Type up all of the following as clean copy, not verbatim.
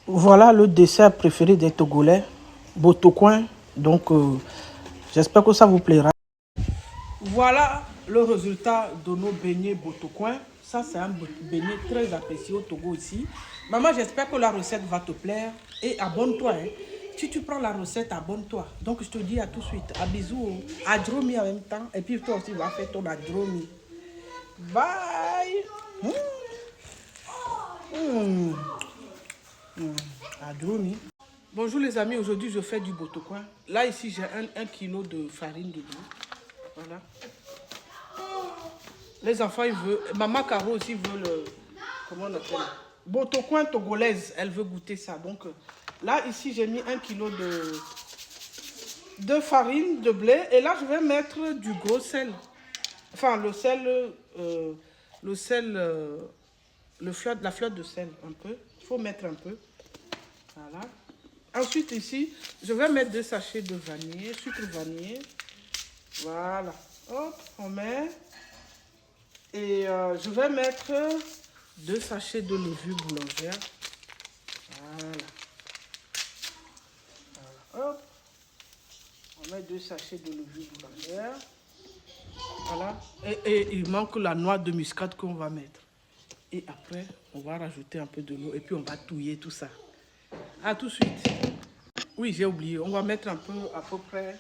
Voilà le dessert préféré des Togolais, Botocoin. Donc, j'espère que ça vous plaira. Voilà le résultat de nos beignets Botocoin. Ça, c'est un beignet très apprécié au Togo ici. Maman, j'espère que la recette va te plaire. Et abonne-toi. Hein. Si tu prends la recette, abonne-toi. Donc, je te dis à tout de suite. À bisous. Adromi en même temps. Et puis, toi aussi, va faire ton adromi. Bye. Adromi. Bonjour les amis, aujourd'hui je fais du botocoin. Là ici j'ai 1 kg de farine de blé. Voilà. Les enfants ils veulent, maman Caro aussi veut le, comment on appelle, botocoin togolaise, elle veut goûter ça. Donc là ici j'ai mis 1 kg de farine de blé et là je vais mettre du gros sel. Enfin le sel, la fleur de sel un peu. Il faut mettre un peu. Voilà. Ensuite ici, je vais mettre 2 sachets de vanille, sucre vanillé. Voilà. Hop, on met. Et je vais mettre 2 sachets de levure boulangère. Voilà. Voilà. Hop. On met 2 sachets de levure boulangère. Voilà. Et il manque la noix de muscade qu'on va mettre. Et après, on va rajouter un peu de l'eau et puis on va touiller tout ça. À tout de suite. Oui, j'ai oublié. On va mettre un peu, à peu près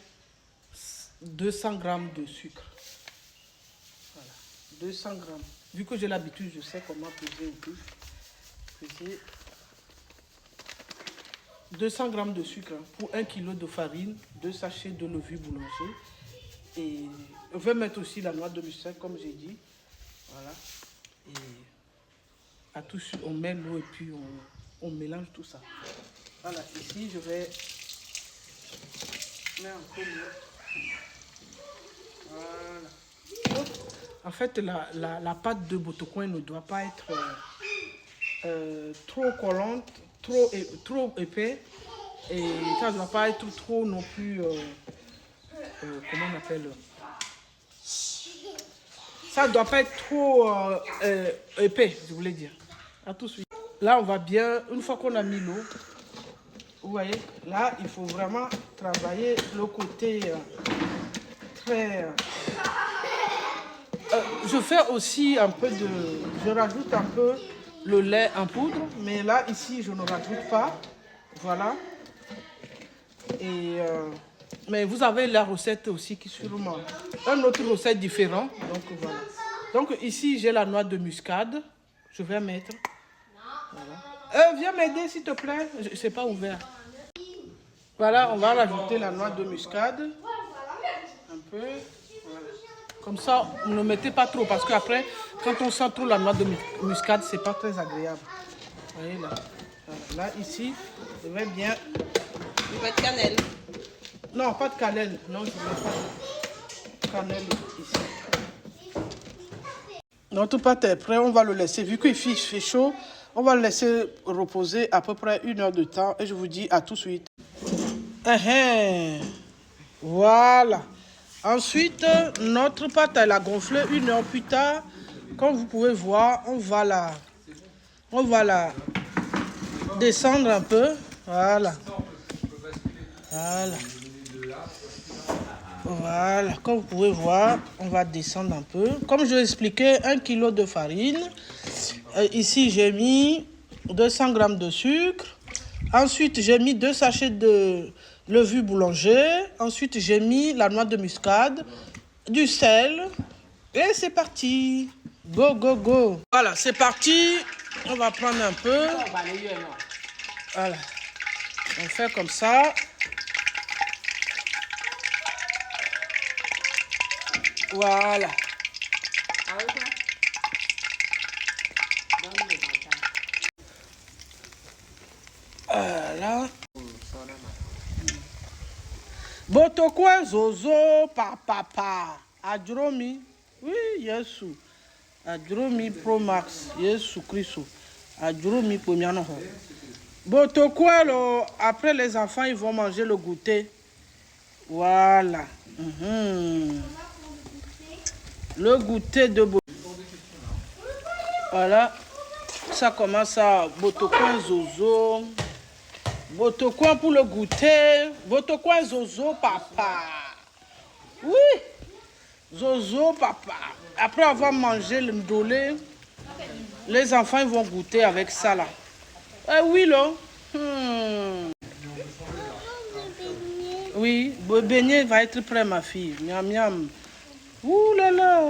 200 grammes de sucre. Voilà, 200 grammes. Vu que j'ai l'habitude, je sais comment peser au plus. Peser 200 grammes de sucre pour 1 kg de farine, 2 sachets de levure boulanger. Et on va mettre aussi la noix de muscade, comme j'ai dit. Voilà. Et à tout de suite, on met l'eau et puis on mélange tout ça. Voilà, ici, je vais mettre un peu d'eau. Voilà. En fait, la pâte de botocoin ne doit pas être trop collante, trop épais. Et ça ne doit pas être trop non plus, comment on appelle, ça ne doit pas être trop épais, je voulais dire. À tout de suite. Là, on va bien, une fois qu'on a mis l'eau, vous voyez, là, il faut vraiment travailler le côté très... je fais aussi un peu de... Je rajoute un peu le lait en poudre, mais là, ici, je ne rajoute pas. Voilà. Et... mais vous avez la recette aussi qui est sûrement une autre recette différente. Donc, voilà. Donc, ici, j'ai la noix de muscade. Je vais mettre... Voilà. Viens m'aider, s'il te plaît. C'est pas ouvert. Voilà, on va rajouter la noix de muscade. Un peu. Voilà. Comme ça, ne mettez pas trop parce qu'après, quand on sent trop la noix de muscade, c'est pas très agréable. Vous voyez là. Voilà. Là, ici, je vais bien. Tu veux de cannelle? Non, pas de cannelle. Non, je ne mets pas de cannelle ici. Notre pâte est prête, on va le laisser. Vu qu'il fait chaud, on va le laisser reposer à peu près 1 heure de temps. Et je vous dis à tout de suite. Voilà. Ensuite, notre pâte, elle a gonflé 1 heure plus tard. Comme vous pouvez voir, on va la descendre un peu. Voilà. Voilà. Voilà. Comme vous pouvez voir, on va descendre un peu. Comme je l'ai expliqué, 1 kg de farine. Ici, j'ai mis 200 grammes de sucre. Ensuite, j'ai mis 2 sachets de levure boulanger. Ensuite, j'ai mis la noix de muscade, du sel. Et c'est parti. Go, go, go. Voilà, c'est parti. On va prendre un peu. Voilà. On fait comme ça. Voilà. Voilà. Botocoin zozo papa. Adromi. Oui, Yesu. Adromi Pro Max. Yesu Christo. Adromi Pomiano. Botocoin, après les enfants, ils vont manger le goûter. Voilà. Le goûter de Botocoin. Voilà. Ça commence à Botocoin zozo. Votre coin pour le goûter. Votre coin Zozo, papa. Oui. Zozo, papa. Après avoir mangé le ndolé, les enfants ils vont goûter avec ça là. Eh oui, là. Oui, le beignet va être prêt, ma fille. Miam, miam. Ouh là là.